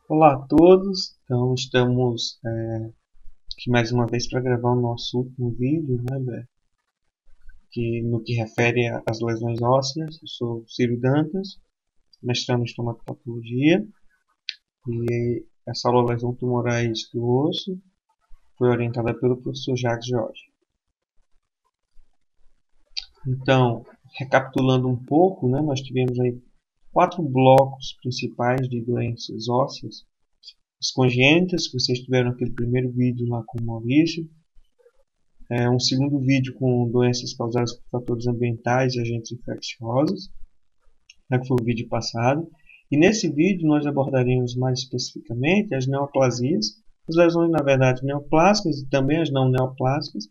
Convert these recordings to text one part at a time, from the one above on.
Olá a todos, então estamos aqui mais uma vez para gravar o nosso último vídeo, no que refere às lesões ósseas. Eu sou Ciro Dantas, mestrando em estomatopatologia, e essa aula lesão tumorais do osso foi orientada pelo professor Jacques Jorge. Então, recapitulando um pouco, nós tivemos aí 4 blocos principais de doenças ósseas: as congênitas, que vocês tiveram aquele primeiro vídeo lá com o Maurício. Um segundo vídeo com doenças causadas por fatores ambientais e agentes infecciosos, que foi o vídeo passado. E nesse vídeo nós abordaremos mais especificamente as neoplasias, as lesões, na verdade, neoplásicas e também as não neoplásicas,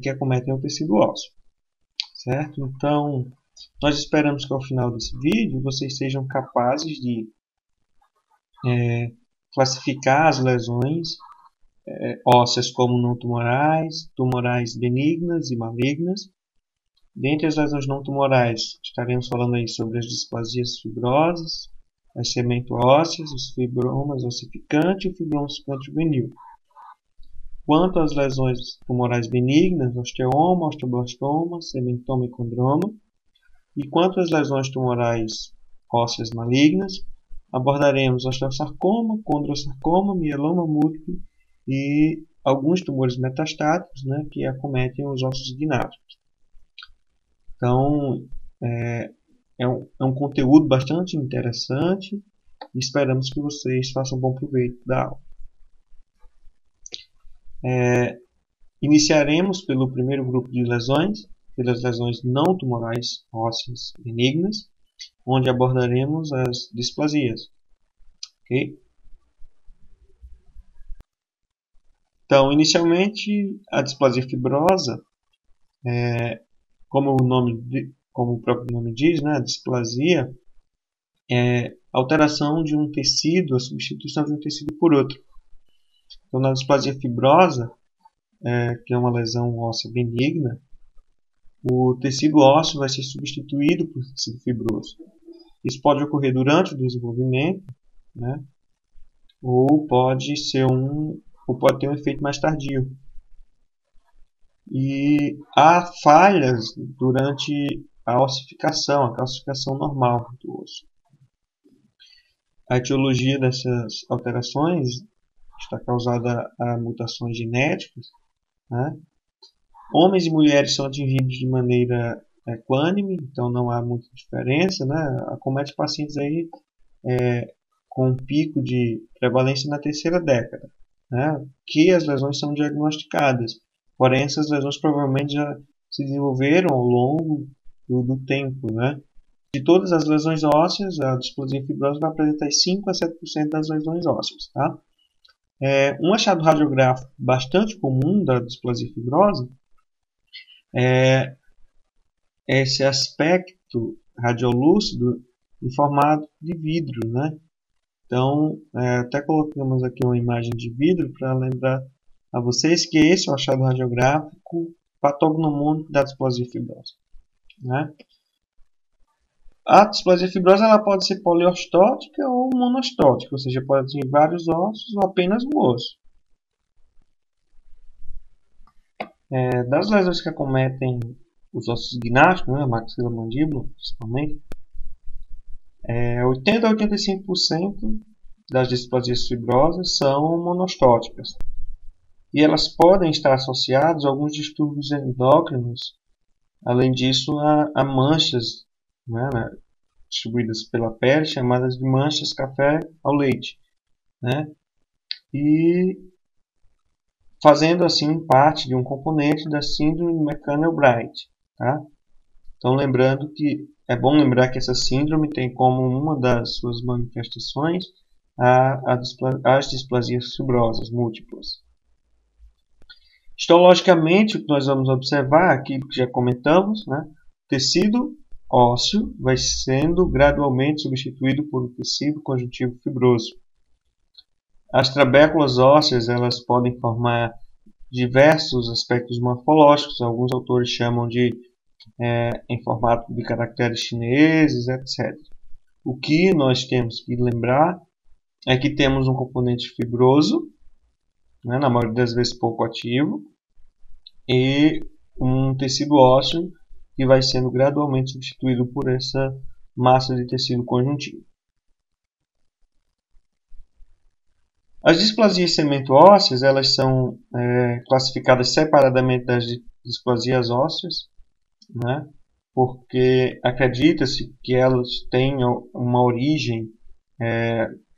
que acometem o tecido ósseo. Certo? Então, nós esperamos que ao final desse vídeo vocês sejam capazes de classificar as lesões ósseas como não tumorais, tumorais benignas e malignas. Dentre as lesões não tumorais, estaremos falando aí sobre as displasias fibrosas, as cemento-ósseas, os fibromas ossificante e o fibroma ossificante juvenil. Quanto às lesões tumorais benignas, osteoma, osteoblastoma, cementoma e condroma. E quanto às lesões tumorais ósseas malignas, abordaremos osteosarcoma, condrosarcoma, mieloma múltiplo e alguns tumores metastáticos, que acometem os ossos gnáticos. Então, é um conteúdo bastante interessante e esperamos que vocês façam bom proveito da aula. Iniciaremos pelo primeiro grupo de lesões, pelas lesões não tumorais ósseas benignas, onde abordaremos as displasias. Okay? Então, inicialmente, a displasia fibrosa, como o próprio nome diz, a displasia é alteração de um tecido, a substituição de um tecido por outro. Então, na displasia fibrosa, que é uma lesão óssea benigna, o tecido ósseo vai ser substituído por tecido fibroso. Isso pode ocorrer durante o desenvolvimento, ou pode ter um efeito mais tardio. E há falhas durante a ossificação, a calcificação normal do osso. A etiologia dessas alterações está causada a mutações genéticas. Homens e mulheres são atingidos de maneira equânime, então não há muita diferença. Acomete pacientes aí com um pico de prevalência na terceira década, que as lesões são diagnosticadas. Porém, essas lesões provavelmente já se desenvolveram ao longo do tempo. De todas as lesões ósseas, a displasia fibrosa vai apresentar 5 a 7% das lesões ósseas. Um achado radiográfico bastante comum da displasia fibrosa é esse aspecto radiolúcido em formato de vidro. Então, até colocamos aqui uma imagem de vidro para lembrar a vocês que esse é o achado radiográfico patognomônico da displasia fibrosa. A displasia fibrosa ela pode ser poliostótica ou monostótica, ou seja, pode ter vários ossos ou apenas um osso. Das lesões que acometem os ossos gnáticos, a maxila-mandíbula principalmente, 80 a 85% das displasias fibrosas são monostóticas. E elas podem estar associadas a alguns distúrbios endócrinos, além disso a manchas distribuídas pela pele, chamadas de manchas café ao leite, e fazendo assim parte de um componente da síndrome de McConnell-Bright. Então, é bom lembrar que essa síndrome tem como uma das suas manifestações as displasias fibrosas múltiplas. Histologicamente, o que nós vamos observar aqui, que já comentamos, o tecido ósseo vai sendo gradualmente substituído por um tecido conjuntivo fibroso. As trabéculas ósseas elas podem formar diversos aspectos morfológicos, alguns autores chamam de em formato de caracteres chineses, etc. O que nós temos que lembrar Aqui temos um componente fibroso, né, na maioria das vezes pouco ativo, e um tecido ósseo que vai sendo gradualmente substituído por essa massa de tecido conjuntivo. As displasias cemento-ósseas elas são classificadas separadamente das displasias ósseas, né, porque acredita-se que elas tenham uma origem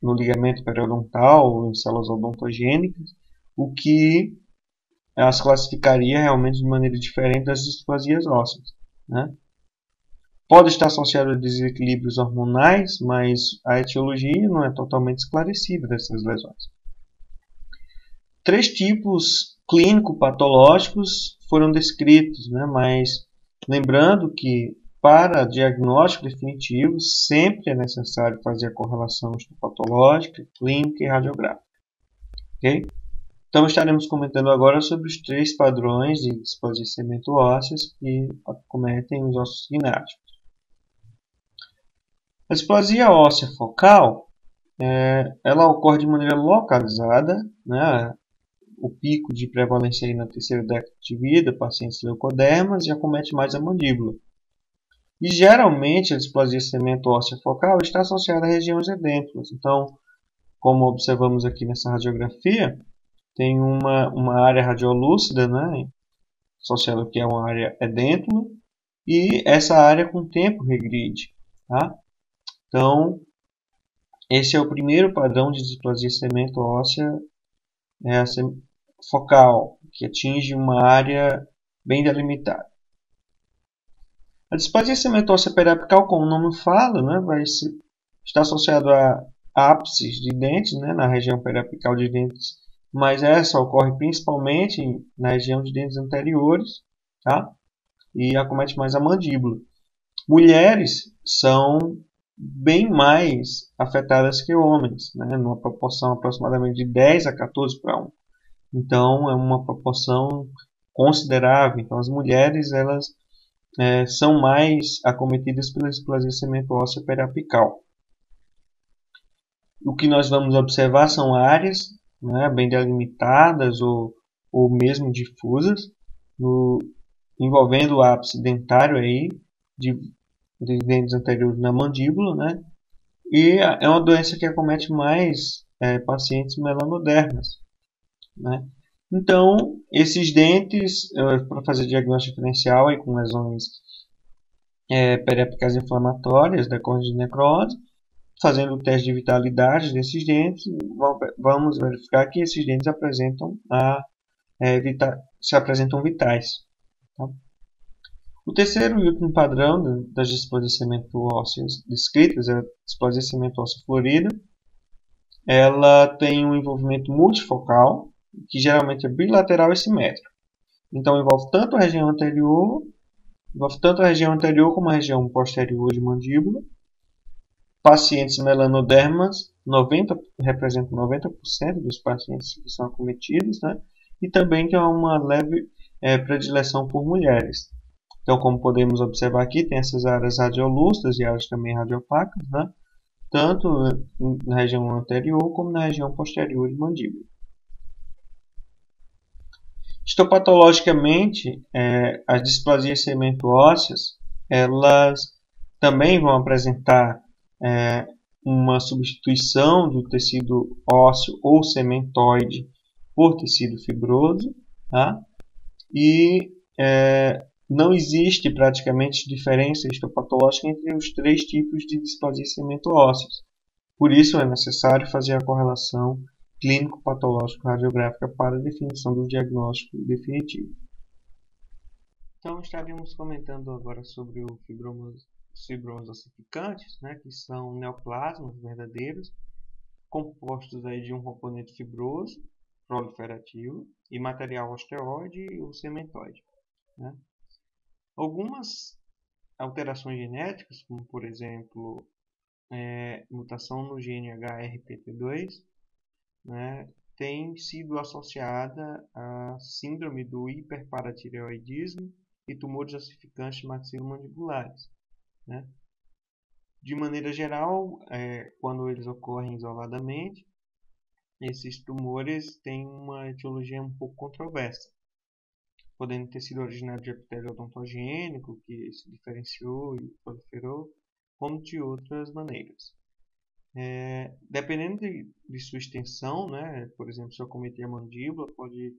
no ligamento periodontal ou em células odontogênicas, o que as classificaria realmente de maneira diferente das displasias ósseas, né? Pode estar associado a desequilíbrios hormonais, mas a etiologia não é totalmente esclarecida dessas lesões. 3 tipos clínico-patológicos foram descritos, né? Mas lembrando que para diagnóstico definitivo sempre é necessário fazer a correlação histopatológica, clínica e radiográfica. Okay? Então estaremos comentando agora sobre os 3 padrões de displasia cemento-ósseas que acometem os ossos gnáticos. A displasia óssea focal ela ocorre de maneira localizada, né? O pico de prevalência aí na terceira década de vida, pacientes leucodermas, e acomete mais a mandíbula. E geralmente a displasia cemento-óssea focal está associada a regiões edêntulas. Então, como observamos aqui nessa radiografia, tem uma área radiolúcida, né, associada que é uma área edêntula, e essa área com o tempo regride. Tá? Então, esse é o primeiro padrão de displasia cemento-óssea focal, que atinge uma área bem delimitada. A displasia cemento-óssea periapical, como o nome fala, né, está associado a ápices de dentes, né, na região periapical de dentes, mas essa ocorre principalmente na região de dentes anteriores, tá? E acomete mais a mandíbula. Mulheres são bem mais afetadas que homens, né, numa proporção aproximadamente de 10 a 14 para 1. Então, é uma proporção considerável. Então, as mulheres elas são mais acometidas pela displasia cemento-óssea periapical. O que nós vamos observar são áreas, né, bem delimitadas ou mesmo difusas, envolvendo o ápice dentário aí, de dentes anteriores na mandíbula, né? E é uma doença que acomete mais pacientes melanodermas, né? Então, esses dentes, para fazer diagnóstico diferencial aí, com lesões periapicais inflamatórias decorrentes de necrose, fazendo o teste de vitalidade desses dentes, vamos verificar que esses dentes se apresentam vitais. Tá? O terceiro e último padrão das displasias cemento-ósseas descritas é a displasia cemento-óssea florida. Ela tem um envolvimento multifocal, que geralmente é bilateral e simétrico. Então envolve tanto a região anterior como a região posterior de mandíbula. Pacientes melanodermas representam 90% dos pacientes que são acometidos, né? E também tem uma leve predileção por mulheres. Então, como podemos observar aqui, tem essas áreas radiolúcidas e áreas também radiopacas, né? Tanto na região anterior como na região posterior de mandíbula. Histopatologicamente, as displasias cemento-ósseas, elas também vão apresentar uma substituição do tecido ósseo ou cementoide por tecido fibroso, tá? E não existe praticamente diferença histopatológica entre os 3 tipos de displasia cemento-ósseas. Por isso é necessário fazer a correlação clínico-patológico-radiográfica para a definição do diagnóstico definitivo. Então, estaremos comentando agora sobre os fibromas ossificantes, né, que são neoplasmas verdadeiros, compostos aí de um componente fibroso, proliferativo, e material osteoide e o cementoide. Né? Algumas alterações genéticas, como por exemplo, mutação no gene HRPT2, né, tem sido associada à síndrome do hiperparatireoidismo e tumores ossificantes maxilomandibulares. Né? De maneira geral, quando eles ocorrem isoladamente, esses tumores têm uma etiologia um pouco controversa, podendo ter sido originário de epitélio odontogênico, que se diferenciou e proliferou, como de outras maneiras. Dependendo de sua extensão, né, por exemplo, se eu acometer a mandíbula, pode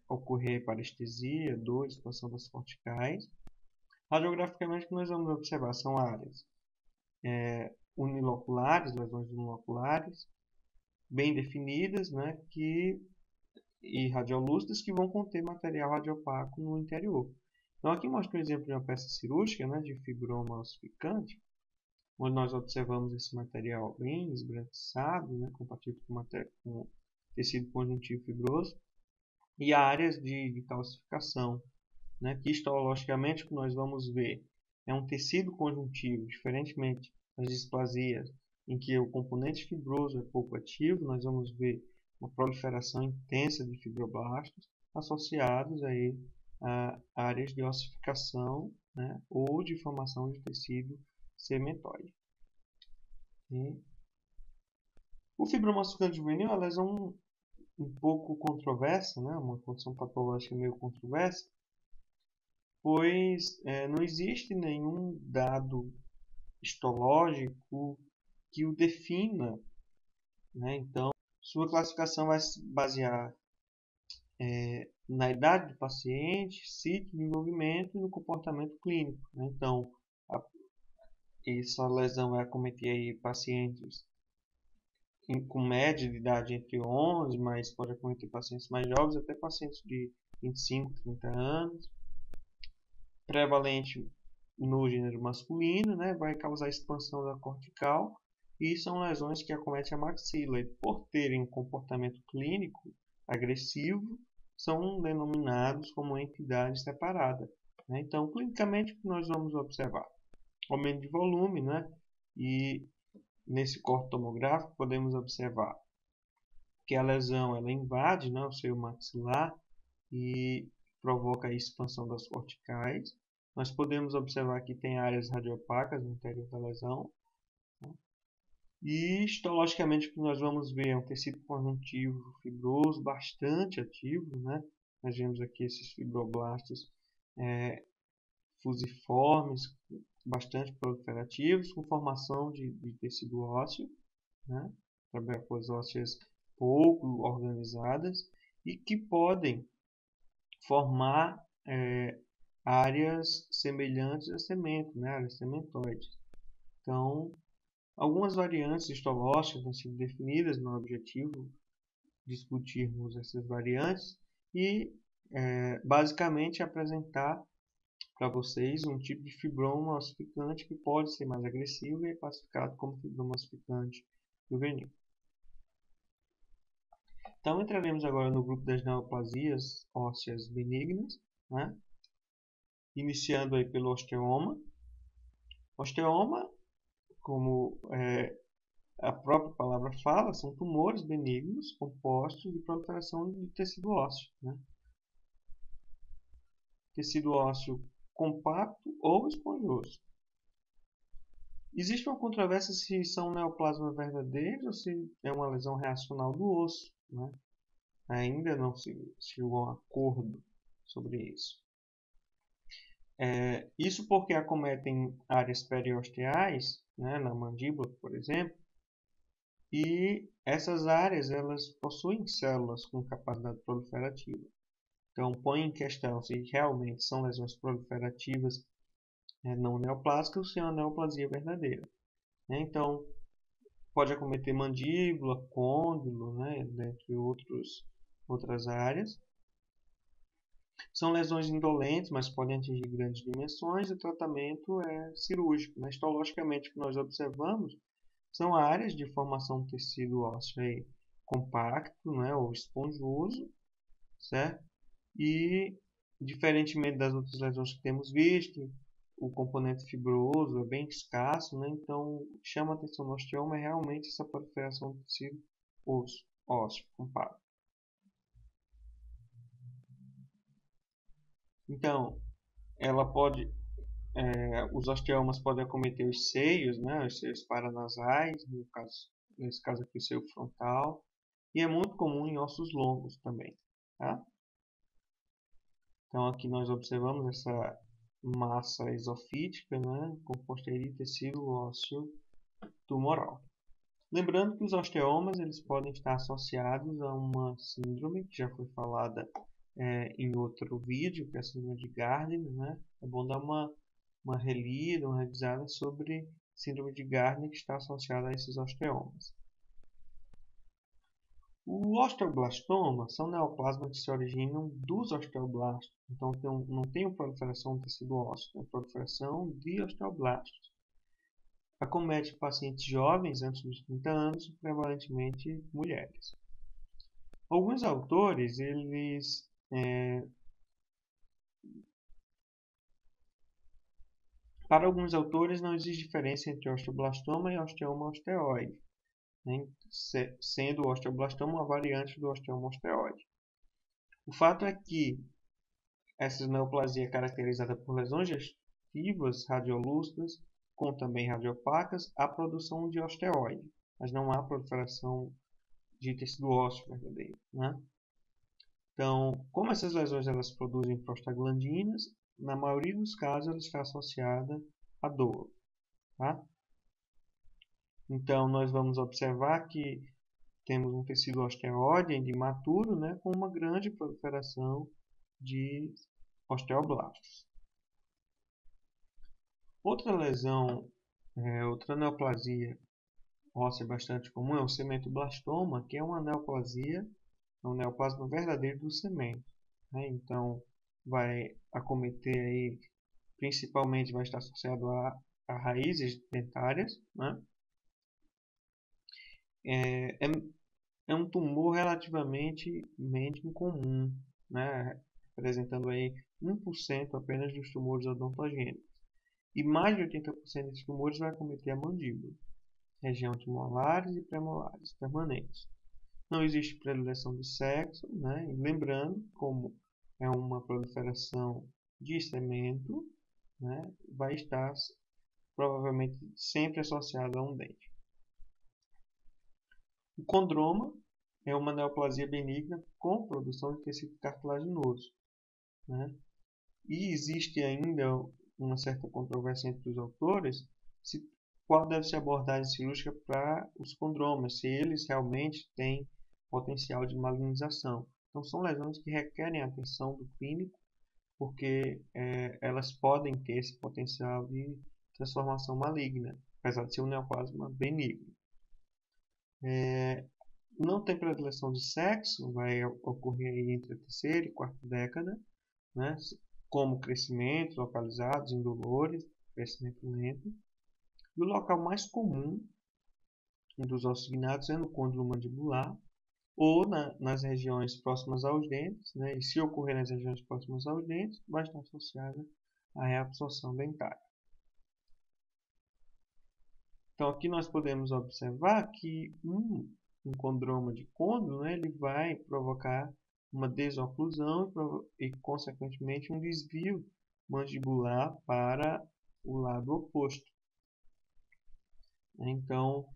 ocorrer parestesia, dor, expansão das corticais. Radiograficamente, o que nós vamos observar são áreas uniloculares, lesões uniloculares, bem definidas, né, e radiolúcidas, que vão conter material radiopaco no interior. Então, aqui mostra um exemplo de uma peça cirúrgica, né, de fibroma ossificante, onde nós observamos esse material bem esbranquiçado, né, compatível com tecido conjuntivo fibroso, e áreas de calcificação, né, que histologicamente o que nós vamos ver é um tecido conjuntivo, diferentemente das displasias em que o componente fibroso é pouco ativo, nós vamos ver uma proliferação intensa de fibroblastos associados aí a áreas de ossificação, né, ou de formação de tecido segmentoide. O fibroma ossificante juvenil é uma lesão um pouco controversa, né, uma condição patológica meio controversa, pois não existe nenhum dado histológico que o defina, né? Então, sua classificação vai se basear na idade do paciente, sítio de envolvimento e no comportamento clínico, né? Então, essa lesão vai acometer aí pacientes com média de idade entre 11, mas pode acometer pacientes mais jovens, até pacientes de 25, 30 anos. Prevalente no gênero masculino, né, vai causar expansão da cortical e são lesões que acometem a maxila e, por terem um comportamento clínico agressivo, são denominados como entidade separada, né? Então, clinicamente, o que nós vamos observar? Aumento de volume, né? E nesse corte tomográfico podemos observar que a lesão ela invade, né, o seio maxilar e provoca a expansão das corticais. Nós podemos observar que tem áreas radiopacas no interior da lesão. E histologicamente o que nós vamos ver é um tecido conjuntivo fibroso bastante ativo, né? Nós vemos aqui esses fibroblastos fusiformes, bastante proliferativos, com formação de tecido ósseo, né? Trabeculas ósseas pouco organizadas e que podem formar áreas semelhantes a cemento, né? Áreas cementoides. Então, algumas variantes histológicas têm sido definidas no objetivo de discutirmos essas variantes e basicamente apresentar para vocês um tipo de fibroma ossificante que pode ser mais agressivo e é classificado como fibroma ossificante juvenil. Então entraremos agora no grupo das neoplasias ósseas benignas, né? Iniciando aí pelo osteoma. Osteoma, como a própria palavra fala, são tumores benignos compostos de proliferação de tecido ósseo, né? Tecido ósseo compacto ou esponjoso. Existe uma controvérsia se são neoplasmas verdadeiros ou se é uma lesão reacional do osso, né? Ainda não se chegou a um acordo sobre isso. Isso porque acometem áreas periosteais, né, na mandíbula, por exemplo, e essas áreas elas possuem células com capacidade proliferativa. Então, põe em questão se realmente são lesões proliferativas não neoplásicas ou se é uma neoplasia verdadeira, né? Então, pode acometer mandíbula, côndilo, né, dentre outras áreas. São lesões indolentes, mas podem atingir grandes dimensões e o tratamento é cirúrgico, né? Histologicamente, o que nós observamos são áreas de formação de tecido ósseo aí, compacto, né, ou esponjoso, certo? E, diferentemente das outras lesões que temos visto, o componente fibroso é bem escasso, né? Então, o que chama a atenção no osteoma é realmente essa proliferação do tecido ósseo compacto. Então, ela pode Os osteomas podem acometer os seios, né, os seios paranasais, nesse caso aqui o seio frontal, e é muito comum em ossos longos também. Tá? Então aqui nós observamos essa massa esofítica, né, composta de tecido ósseo tumoral. Lembrando que os osteomas eles podem estar associados a uma síndrome que já foi falada em outro vídeo, que é a síndrome de Gardner, né? É bom dar uma relida, uma revisada sobre síndrome de Gardner que está associada a esses osteomas. O osteoblastoma são neoplasmas que se originam dos osteoblastos. Então não tem proliferação do tecido ósseo, tem proliferação de osteoblastos. Acomete pacientes jovens antes dos 30 anos, prevalentemente mulheres. Alguns autores, para alguns autores não existe diferença entre osteoblastoma e osteoma osteoide, né, sendo o osteoblastoma uma variante do osteoma osteoide. O fato é que essa neoplasia é caracterizada por lesões digestivas radiolúcidas, com também radiopacas, a produção de osteoide, mas não há proliferação de tecido ósseo verdadeiro. Né? Então, como essas lesões elas produzem prostaglandinas, na maioria dos casos ela está associada à dor. Tá? Então, nós vamos observar que temos um tecido osteoide ainda imaturo, né, com uma grande proliferação de osteoblastos. Outra lesão, outra neoplasia óssea bastante comum é o cementoblastoma, que é uma neoplasia, é um neoplasma verdadeiro do cemento. Né? Então, vai acometer aí, principalmente vai estar associado a raízes dentárias. Né? É um tumor relativamente incomum, né? Representando aí 1% apenas dos tumores odontogênicos. E mais de 80% desses tumores vai acometer a mandíbula, região de molares e premolares permanentes. Não existe predileção de sexo, né? E lembrando, como é uma proliferação de cemento, né? Vai estar provavelmente sempre associado a um dente. O condroma é uma neoplasia benigna com produção de tecido cartilaginoso. Né? E existe ainda uma certa controvérsia entre os autores qual deve ser a abordagem cirúrgica para os condromas, se eles realmente têm potencial de malignização. Então, são lesões que requerem a atenção do clínico, porque elas podem ter esse potencial de transformação maligna, apesar de ser um neoplasma benigno. Não tem predileção de sexo, vai ocorrer aí entre a terceira e quarta década, né? Como crescimentos localizados, indolores, crescimento lento. E o local mais comum dos ossos ignados é no côndilo mandibular ou nas regiões próximas aos dentes, né? E se ocorrer nas regiões próximas aos dentes, vai estar associada à reabsorção dentária. Então aqui nós podemos observar que um condroma de côndilo, né, ele vai provocar uma desoclusão e, consequentemente, um desvio mandibular para o lado oposto. Então,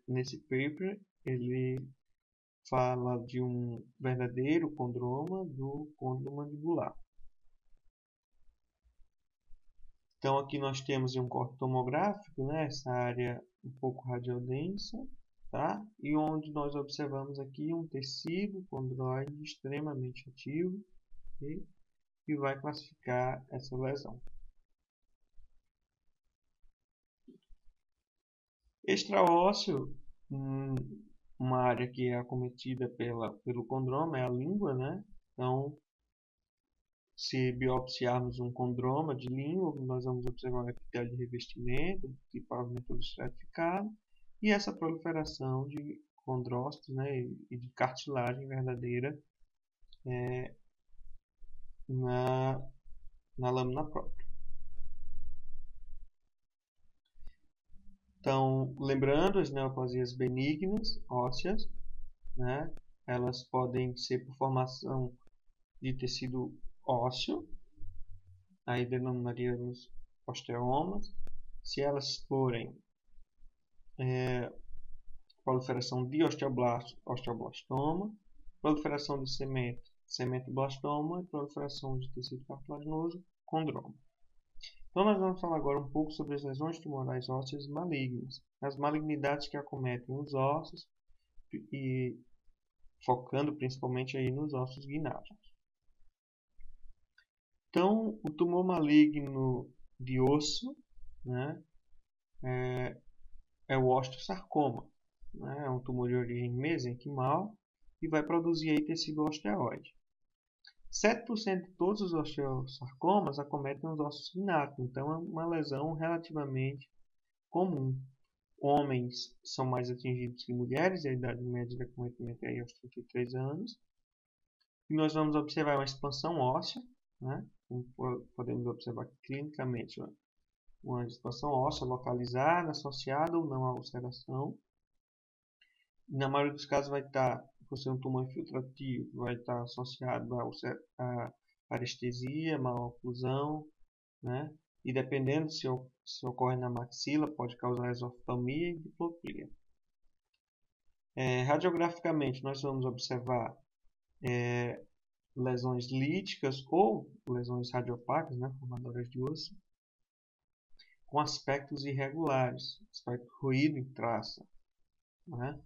nesse paper, ele fala de um verdadeiro condroma do côndilo mandibular. Então, aqui nós temos um corte tomográfico, né, essa área um pouco radiodensa, tá? E onde nós observamos aqui um tecido condroide extremamente ativo, okay? E vai classificar essa lesão. Extraósseo, uma área que é acometida pelo condroma é a língua, né? Então, se biopsiarmos um condroma de língua, nós vamos observar um epitélio de revestimento, de pavimento estratificado, e essa proliferação de condrócitos, né, e de cartilagem verdadeira na lâmina própria. Então, lembrando, as neoplasias benignas ósseas, né, elas podem ser por formação de tecido ósseo, aí denominaríamos osteomas. Se elas forem proliferação de osteoblasto, osteoblastoma, proliferação de cementoblastoma e proliferação de tecido cartilaginoso, condroma. Então nós vamos falar agora um pouco sobre as lesões tumorais ósseas malignas, as malignidades que acometem os ossos e focando principalmente aí nos ossos gnáticos. Então, o tumor maligno de osso, né, é o osteosarcoma, né, é um tumor de origem mesenquimal e vai produzir aí tecido osteoide. 7% de todos os osteosarcomas acometem os ossos gnáticos, então é uma lesão relativamente comum. Homens são mais atingidos que mulheres, a idade média de acometimento é aí aos 33 anos. E nós vamos observar uma expansão óssea, né? Como podemos observar clinicamente, uma expansão óssea localizada, associada ou não à ulceração. Na maioria dos casos vai estar, por ser um tumor infiltrativo, vai estar associado à parestesia, maloclusão, né? E dependendo se ocorre na maxila, pode causar esoftalmia e diplopia. Radiograficamente, nós vamos observar lesões líticas ou lesões radiopáticas, né, formadoras de osso, com aspectos irregulares, aspecto ruído em traça, né?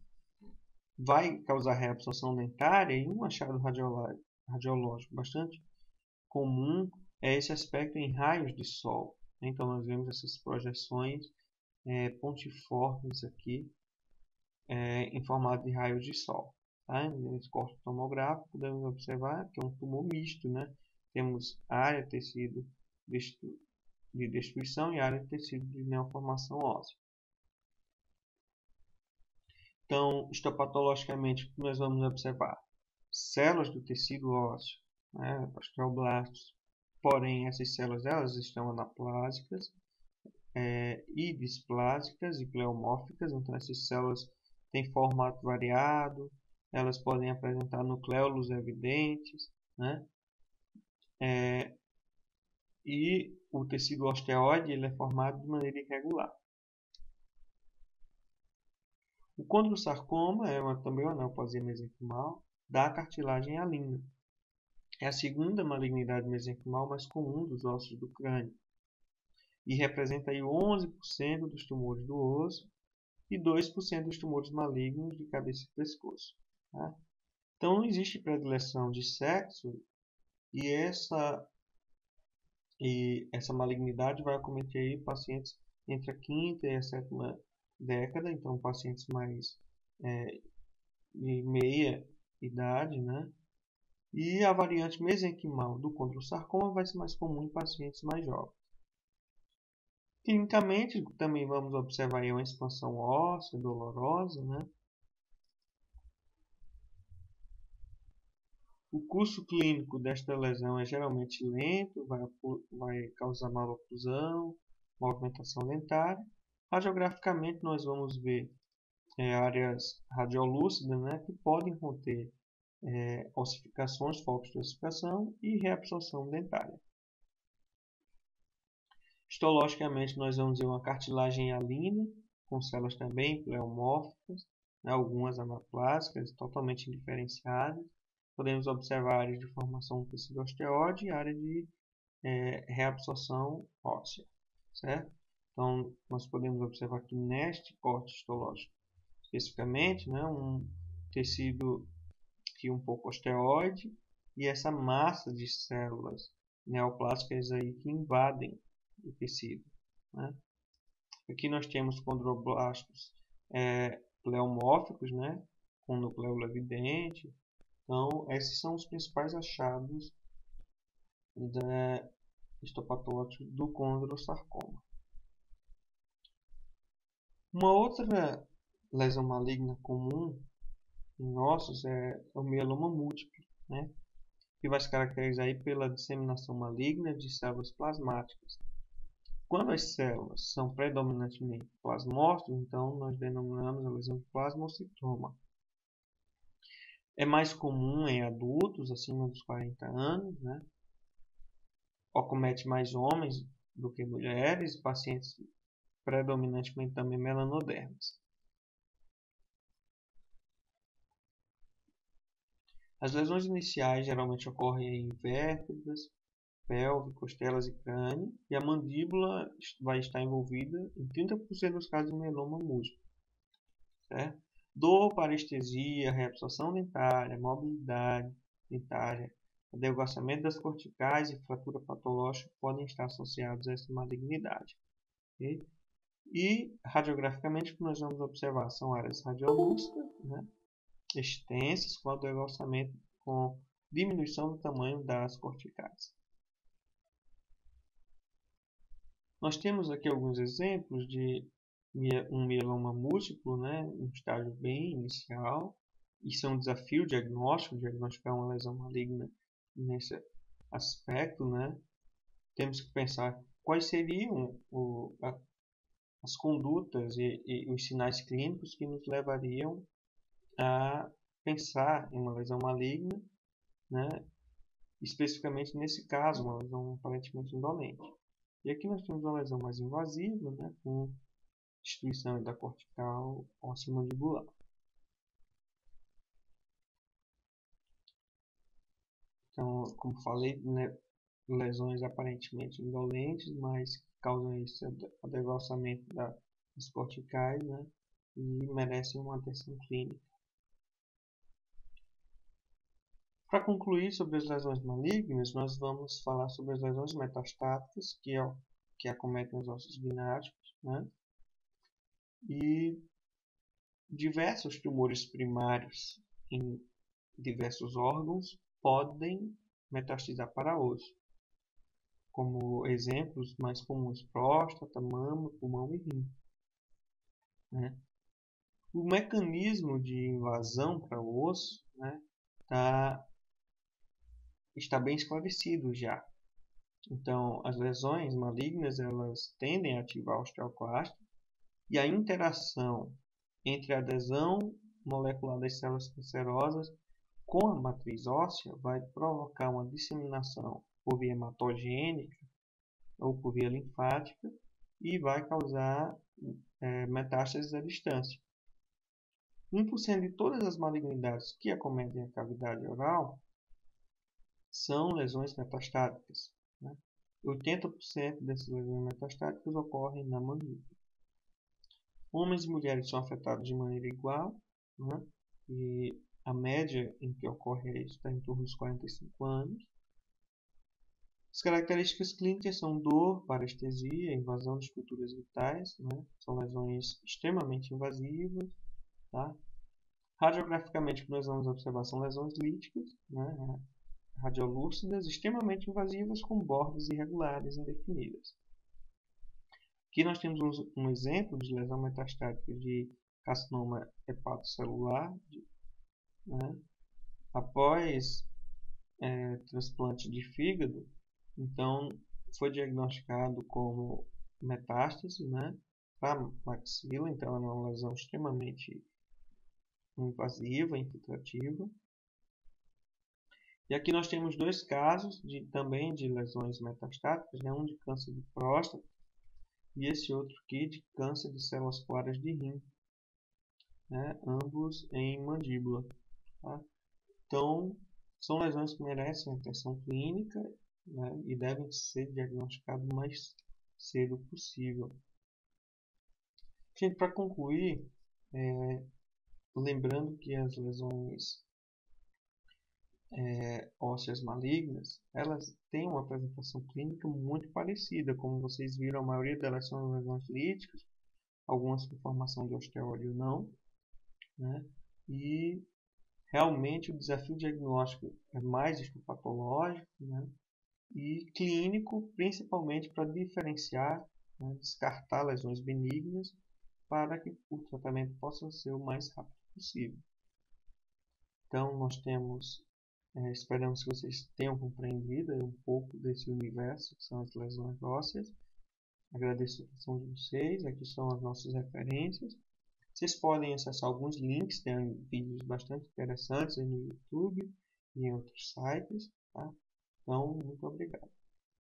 Vai causar reabsorção dentária e um achado radiológico bastante comum é esse aspecto em raios de sol. Então nós vemos essas projeções pontiformes aqui em formato de raios de sol. Tá? Nesse corte tomográfico podemos observar que é um tumor misto, né? Temos área de tecido de destruição e área de tecido de neoformação óssea. Então, histopatologicamente, nós vamos observar células do tecido ósseo, né, osteoblastos, porém essas células elas estão anaplásicas e displásicas e pleomórficas, então essas células têm formato variado, elas podem apresentar nucléolos evidentes, né? E o tecido osteoide ele é formado de maneira irregular. O condrosarcoma também uma neoplasia mesenquimal da cartilagem hialina. É a segunda malignidade mesenquimal mais comum dos ossos do crânio e representa aí 11% dos tumores do osso e 2% dos tumores malignos de cabeça e pescoço. Tá? Então não existe predileção de sexo e essa malignidade vai acometer aí pacientes entre a quinta e a sétima década, então pacientes mais de meia idade, né? E a variante mesenquimal do condrosarcoma vai ser mais comum em pacientes mais jovens. Clinicamente, também vamos observar aí uma expansão óssea dolorosa, né? O curso clínico desta lesão é geralmente lento, vai causar maloclusão, movimentação dentária. Radiograficamente, nós vamos ver áreas radiolúcidas, né, que podem conter ossificações, focos de ossificação e reabsorção dentária. Histologicamente, nós vamos ver uma cartilagem hialina, com células também pleomórficas, né, algumas anaplásicas, totalmente indiferenciadas. Podemos observar áreas de formação do tecido osteoide e área de reabsorção óssea, certo? Então, nós podemos observar que neste corte histológico, especificamente, né, um tecido aqui um pouco osteoide e essa massa de células neoplásicas aí que invadem o tecido, né? Aqui nós temos condroblastos pleomórficos, né, com nucleolo evidente. Então, esses são os principais achados histopatológicos do condrosarcoma. Uma outra lesão maligna comum em ossos é o mieloma múltiplo, né, que vai se caracterizar aí pela disseminação maligna de células plasmáticas. Quando as células são predominantemente plasmócitos, então nós denominamos a lesão de plasmocitoma. É mais comum em adultos acima dos 40 anos, né? acomete mais homens do que mulheres, pacientes predominantemente também melanodermas. As lesões iniciais geralmente ocorrem em vértebras, pelve, costelas e crânio, e a mandíbula vai estar envolvida em 30% dos casos de mieloma múltiplo. Certo? Dor, parestesia, reabsorção dentária, mobilidade dentária, adelgaçamento das corticais e fratura patológica podem estar associados a essa malignidade. Okay? E radiograficamente o que nós vamos observar são áreas radiolúcidas, né, extensas, com adelgaçamento, com diminuição do tamanho das corticais. Nós temos aqui alguns exemplos de um mieloma múltiplo, né, um estágio bem inicial. Isso é um desafio diagnóstico, diagnosticar uma lesão maligna nesse aspecto, né? Temos que pensar quais seriam as condutas e os sinais clínicos que nos levariam a pensar em uma lesão maligna, né? Especificamente nesse caso, uma lesão aparentemente indolente. E aqui nós temos uma lesão mais invasiva, né? Com destruição da cortical ósseo-mandibular. Então, como falei, né, lesões aparentemente indolentes, mas que causam esse adelgaçamento das corticais, né, e merecem uma atenção clínica. Para concluir sobre as lesões malignas, nós vamos falar sobre as lesões metastáticas, que acometem os ossos gnáticos, né, e diversos tumores primários em diversos órgãos podem metastizar para osso, como exemplos mais comuns: próstata, mama, pulmão e rim. Né? O mecanismo de invasão para o osso, né, está bem esclarecido já. Então, as lesões malignas elas tendem a ativar o osteoclasto e a interação entre a adesão molecular das células cancerosas com a matriz óssea vai provocar uma disseminação por via hematogênica ou por via linfática e vai causar metástases à distância. 1% de todas as malignidades que acometem a cavidade oral são lesões metastáticas. Né? 80% dessas lesões metastáticas ocorrem na mandíbula. Homens e mulheres são afetados de maneira igual, né? E a média em que ocorre isso está em torno dos 45 anos. As características clínicas são dor, parestesia, invasão de estruturas vitais, né? São lesões extremamente invasivas. Tá? Radiograficamente, o que nós vamos observar são lesões líticas, né? Radiolúcidas, extremamente invasivas, com bordas irregulares indefinidas. Aqui nós temos um exemplo de lesão metastática de carcinoma hepatocelular, né? Após transplante de fígado, então foi diagnosticado como metástase, né, para maxila, então é uma lesão extremamente invasiva, infiltrativa. E aqui nós temos dois casos também de lesões metastáticas, né, um de câncer de próstata e esse outro aqui de câncer de células claras de rim, né, ambos em mandíbula. Tá? Então, são lesões que merecem atenção clínica, né, e devem ser diagnosticadas o mais cedo possível. Gente, para concluir, lembrando que as lesões ósseas malignas, elas têm uma apresentação clínica muito parecida. Como vocês viram, a maioria delas são lesões líticas, algumas com formação de osteóide ou não, né? E realmente o desafio diagnóstico é mais histopatológico, né? E clínico, principalmente para diferenciar, né, descartar lesões benignas para que o tratamento possa ser o mais rápido possível. Então, nós temos, esperamos que vocês tenham compreendido um pouco desse universo que são as lesões ósseas. Agradeço a atenção de vocês, aqui são as nossas referências. Vocês podem acessar alguns links, tem vídeos bastante interessantes aí no YouTube e em outros sites. Tá? Então, muito obrigado.